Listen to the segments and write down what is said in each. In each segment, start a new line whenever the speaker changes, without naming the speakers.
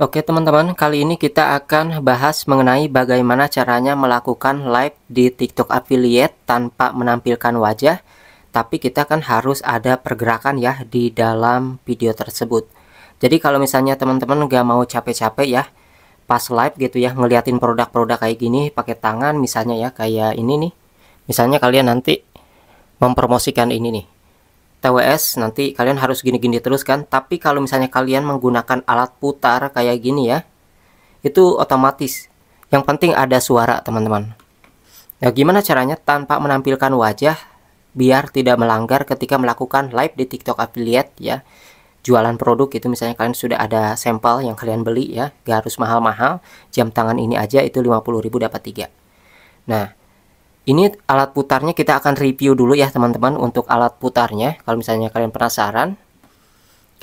Oke teman-teman, kali ini kita akan bahas mengenai bagaimana caranya melakukan live di TikTok Affiliate tanpa menampilkan wajah. Tapi kita kan harus ada pergerakan ya di dalam video tersebut. Jadi kalau misalnya teman-teman nggak mau capek-capek ya, pas live gitu ya, ngeliatin produk-produk kayak gini pakai tangan misalnya ya, kayak ini nih. Misalnya kalian nanti mempromosikan ini nih. TWS nanti kalian harus gini-gini terus kan. Tapi kalau misalnya kalian menggunakan alat putar kayak gini ya, itu otomatis. Yang penting ada suara teman-teman. Nah gimana caranya tanpa menampilkan wajah biar tidak melanggar ketika melakukan live di TikTok Affiliate ya. Jualan produk itu misalnya kalian sudah ada sampel yang kalian beli ya, gak harus mahal-mahal. Jam tangan ini aja itu 50.000 dapat 3. Nah ini alat putarnya kita akan review dulu ya teman-teman. Untuk alat putarnya, kalau misalnya kalian penasaran,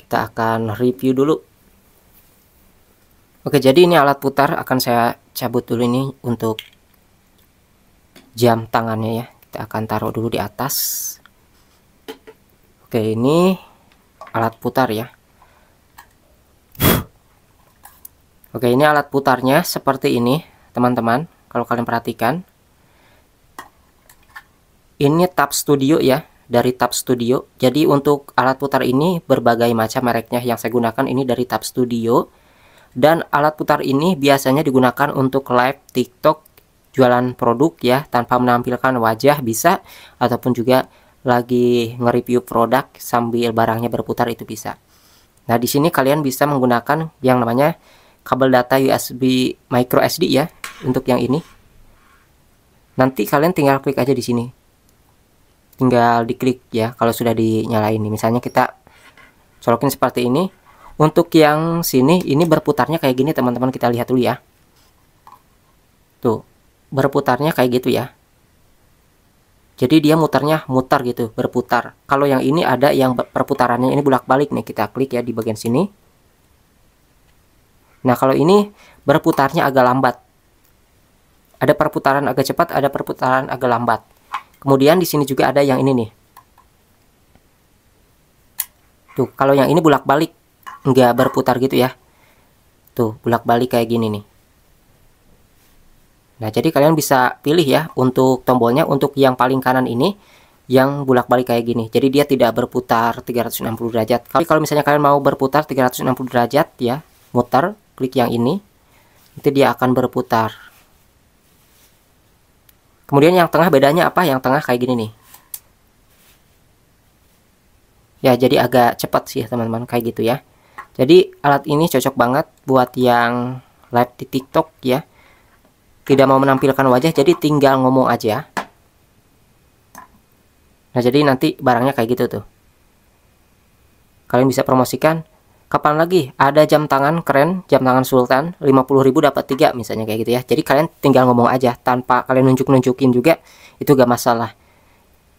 kita akan review dulu. Oke, jadi ini alat putar akan saya cabut dulu ini untuk jam tangannya ya. Kita akan taruh dulu di atas. Oke, ini alat putar ya. Oke, ini alat putarnya seperti ini teman-teman. Kalau kalian perhatikan, ini Tab Studio ya, dari Tab Studio. Jadi untuk alat putar ini berbagai macam mereknya. Yang saya gunakan ini dari Tab Studio. Dan alat putar ini biasanya digunakan untuk live TikTok jualan produk ya, tanpa menampilkan wajah bisa, ataupun juga lagi nge-review produk sambil barangnya berputar itu bisa. Nah di sini kalian bisa menggunakan yang namanya kabel data USB micro SD ya, untuk yang ini. Nanti kalian tinggal klik aja di sini. Tinggal diklik ya kalau sudah dinyalain nih. Misalnya kita colokin seperti ini. Untuk yang sini ini berputarnya kayak gini teman-teman, kita lihat dulu ya. Tuh, berputarnya kayak gitu ya. Jadi dia mutarnya mutar gitu, berputar. Kalau yang ini ada yang perputarannya ini bolak-balik nih, kita klik ya di bagian sini. Nah, kalau ini berputarnya agak lambat. Ada perputaran agak cepat, ada perputaran agak lambat. Kemudian di sini juga ada yang ini nih. Tuh, kalau yang ini bolak-balik, nggak berputar gitu ya. Tuh, bolak-balik kayak gini nih. Nah, jadi kalian bisa pilih ya untuk tombolnya. Untuk yang paling kanan ini yang bolak-balik kayak gini. Jadi dia tidak berputar 360 derajat. Tapi kalau misalnya kalian mau berputar 360 derajat ya, muter, klik yang ini. Nanti dia akan berputar. Kemudian yang tengah bedanya apa? Yang tengah kayak gini nih. Ya, jadi agak cepat sih teman-teman, kayak gitu ya. Jadi alat ini cocok banget buat yang live di TikTok ya. Tidak mau menampilkan wajah, jadi tinggal ngomong aja. Nah, jadi nanti barangnya kayak gitu tuh. Kalian bisa promosikan. Kapan lagi ada jam tangan keren, jam tangan Sultan 50.000 dapat 3 misalnya kayak gitu ya. Jadi kalian tinggal ngomong aja tanpa kalian nunjukin juga, itu gak masalah.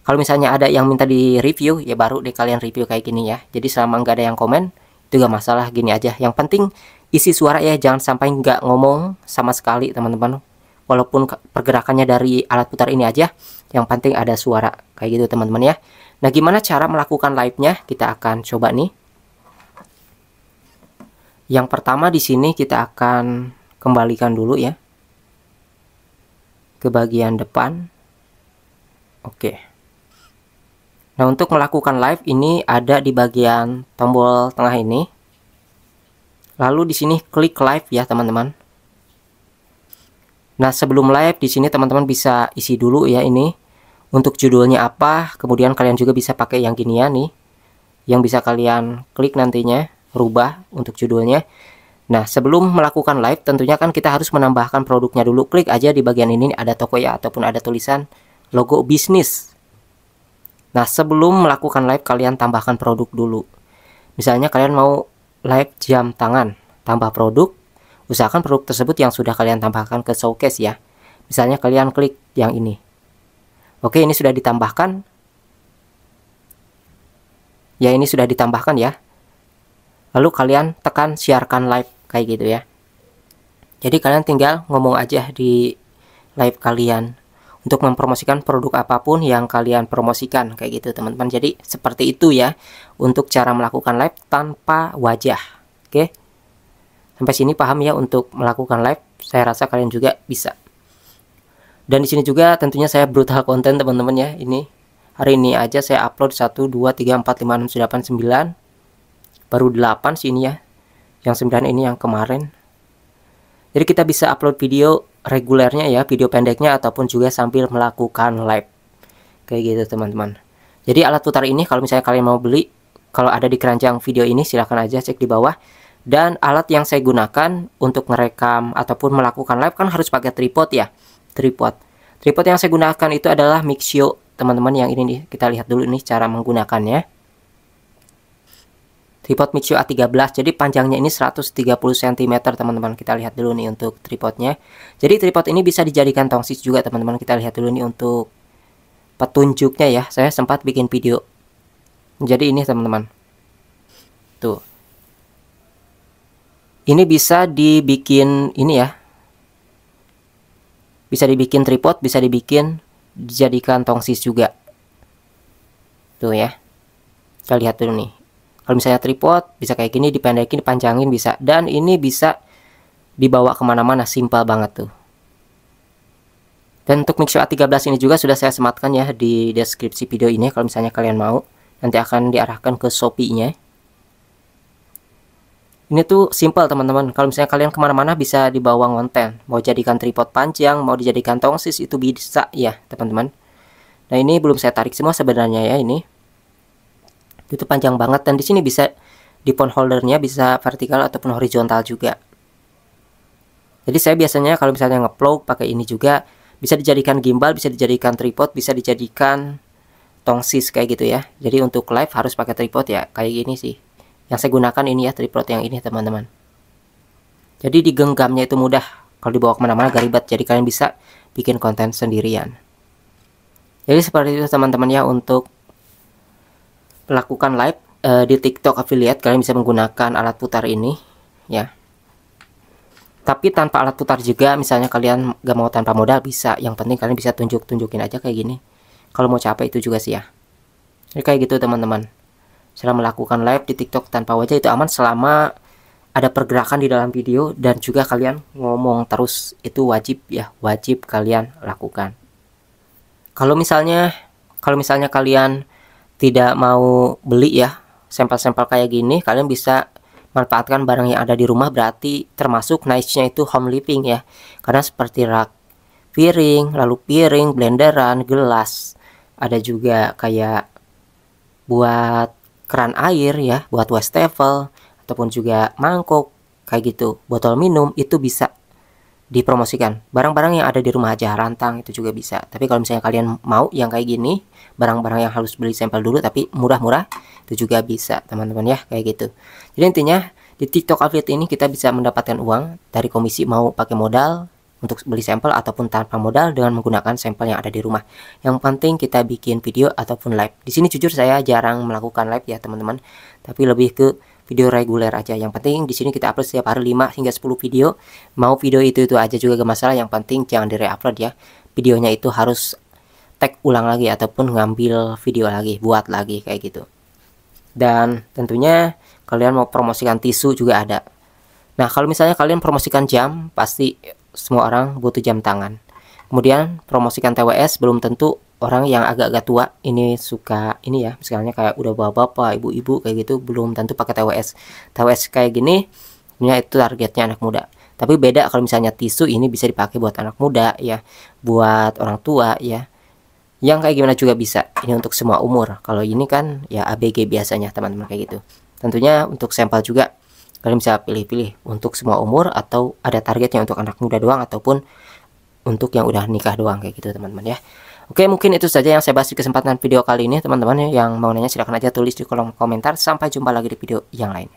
Kalau misalnya ada yang minta di review ya baru deh kalian review kayak gini ya. Jadi selama nggak ada yang komen itu gak masalah, gini aja. Yang penting isi suara ya, jangan sampai nggak ngomong sama sekali teman-teman. Walaupun pergerakannya dari alat putar ini aja, yang penting ada suara kayak gitu teman-teman ya. Nah gimana cara melakukan live-nya? Kita akan coba nih. Yang pertama di sini kita akan kembalikan dulu ya ke bagian depan. Oke. Nah, untuk melakukan live ini ada di bagian tombol tengah ini. Lalu di sini klik live ya, teman-teman. Nah, sebelum live di sini teman-teman bisa isi dulu ya ini. Untuk judulnya apa, kemudian kalian juga bisa pakai yang gini ya nih. Yang bisa kalian klik nantinya, rubah untuk judulnya. Nah, sebelum melakukan live tentunya kan kita harus menambahkan produknya dulu. Klik aja di bagian ini ada toko ya, ataupun ada tulisan logo bisnis. Nah, sebelum melakukan live kalian tambahkan produk dulu. Misalnya kalian mau live jam tangan, tambah produk, usahakan produk tersebut yang sudah kalian tambahkan ke showcase ya. Misalnya kalian klik yang ini. Oke, ini sudah ditambahkan. Ya, ini sudah ditambahkan ya. Lalu kalian tekan siarkan live kayak gitu ya. Jadi kalian tinggal ngomong aja di live kalian untuk mempromosikan produk apapun yang kalian promosikan kayak gitu teman-teman. Jadi seperti itu ya untuk cara melakukan live tanpa wajah. Oke. Sampai sini paham ya untuk melakukan live? Saya rasa kalian juga bisa. Dan di sini juga tentunya saya brutal konten teman-teman ya. Ini hari ini aja saya upload 1 2 3 4 5 6 7 8 9. Baru 8 sini ya. Yang 9 ini yang kemarin. Jadi kita bisa upload video regulernya ya, video pendeknya ataupun juga sambil melakukan live. Kayak gitu teman-teman. Jadi alat putar ini kalau misalnya kalian mau beli, kalau ada di keranjang video ini silahkan aja cek di bawah. Dan alat yang saya gunakan untuk merekam ataupun melakukan live kan harus pakai tripod ya. Tripod yang saya gunakan itu adalah Mixio teman-teman. Yang ini nih, kita lihat dulu nih cara menggunakannya. Tripod Mixio A13, jadi panjangnya ini 130 cm teman-teman. Kita lihat dulu nih untuk tripodnya. Jadi tripod ini bisa dijadikan tongsis juga teman-teman. Kita lihat dulu nih untuk petunjuknya ya. Saya sempat bikin video. Jadi ini teman-teman. Tuh. Ini bisa dibikin ini ya. Bisa dibikin tripod, bisa dijadikan tongsis juga. Tuh ya. Kita lihat dulu nih. Kalau misalnya tripod bisa kayak gini, dipendekin, dipanjangin bisa. Dan ini bisa dibawa kemana-mana, simpel banget tuh. Dan untuk Mixio A13 ini juga sudah saya sematkan ya di deskripsi video ini. Kalau misalnya kalian mau, nanti akan diarahkan ke Shopee-nya. Ini tuh simple teman-teman. Kalau misalnya kalian kemana-mana bisa dibawa ngonten. Mau jadikan tripod panjang, mau dijadikan tongsis itu bisa ya teman-teman. Nah ini belum saya tarik semua sebenarnya ya ini. Itu panjang banget dan di sini bisa di phone holdernya bisa vertikal ataupun horizontal juga. Jadi saya biasanya kalau misalnya ngeplug pakai ini juga, bisa dijadikan gimbal, bisa dijadikan tripod, bisa dijadikan tongsis kayak gitu ya. Jadi untuk live harus pakai tripod ya, kayak gini sih. Yang saya gunakan ini ya, tripod yang ini teman-teman. Jadi digenggamnya itu mudah, kalau dibawa kemana-mana gak ribet, jadi kalian bisa bikin konten sendirian. Jadi seperti itu teman-teman ya untuk melakukan live di TikTok affiliate. Kalian bisa menggunakan alat putar ini ya. Tapi tanpa alat putar juga, misalnya kalian gak mau tanpa modal bisa. Yang penting kalian bisa tunjukin aja kayak gini. Kalau mau capek itu juga sih ya. Jadi kayak gitu teman-teman. Cara melakukan live di TikTok tanpa wajah itu aman selama ada pergerakan di dalam video dan juga kalian ngomong terus, itu wajib ya, wajib kalian lakukan. Kalau misalnya kalian tidak mau beli ya sampel-sampel kayak gini, kalian bisa manfaatkan barang yang ada di rumah. Berarti termasuk niche-nya itu home living ya, karena seperti rak piring, lalu piring, blenderan, gelas, ada juga kayak buat keran air ya, buat wastafel ataupun juga mangkok kayak gitu, botol minum, itu bisa dipromosikan. Barang-barang yang ada di rumah aja, rantang itu juga bisa. Tapi kalau misalnya kalian mau yang kayak gini, barang-barang yang harus beli sampel dulu tapi murah-murah, itu juga bisa teman-teman ya, kayak gitu. Jadi intinya di TikTok affiliate ini kita bisa mendapatkan uang dari komisi, mau pakai modal untuk beli sampel ataupun tanpa modal dengan menggunakan sampel yang ada di rumah. Yang penting kita bikin video ataupun live. Di sini jujur saya jarang melakukan live ya teman-teman, tapi lebih ke video reguler aja. Yang penting di sini kita upload setiap hari 5 hingga 10 video. Mau video itu aja juga gak masalah, yang penting jangan di-re-upload ya. Videonya itu harus tag ulang lagi ataupun ngambil video lagi, buat lagi kayak gitu. Dan tentunya kalian mau promosikan tisu juga ada. Nah, kalau misalnya kalian promosikan jam, pasti semua orang butuh jam tangan. Kemudian promosikan TWS, belum tentu orang yang agak-agak tua ini suka ini ya, misalnya kayak udah bapak-bapak, ibu-ibu kayak gitu, belum tentu pakai TWS. TWS kayak gini sebenarnya itu targetnya anak muda. Tapi beda kalau misalnya tisu, ini bisa dipakai buat anak muda ya, buat orang tua ya. Yang kayak gimana juga bisa. Ini untuk semua umur. Kalau ini kan ya ABG biasanya teman-teman kayak gitu. Tentunya untuk sampel juga kalian bisa pilih-pilih untuk semua umur atau ada targetnya untuk anak muda doang ataupun untuk yang udah nikah doang kayak gitu teman-teman ya. Oke, mungkin itu saja yang saya bahas di kesempatan video kali ini teman-teman ya. Yang mau nanya silahkan aja tulis di kolom komentar. Sampai jumpa lagi di video yang lain.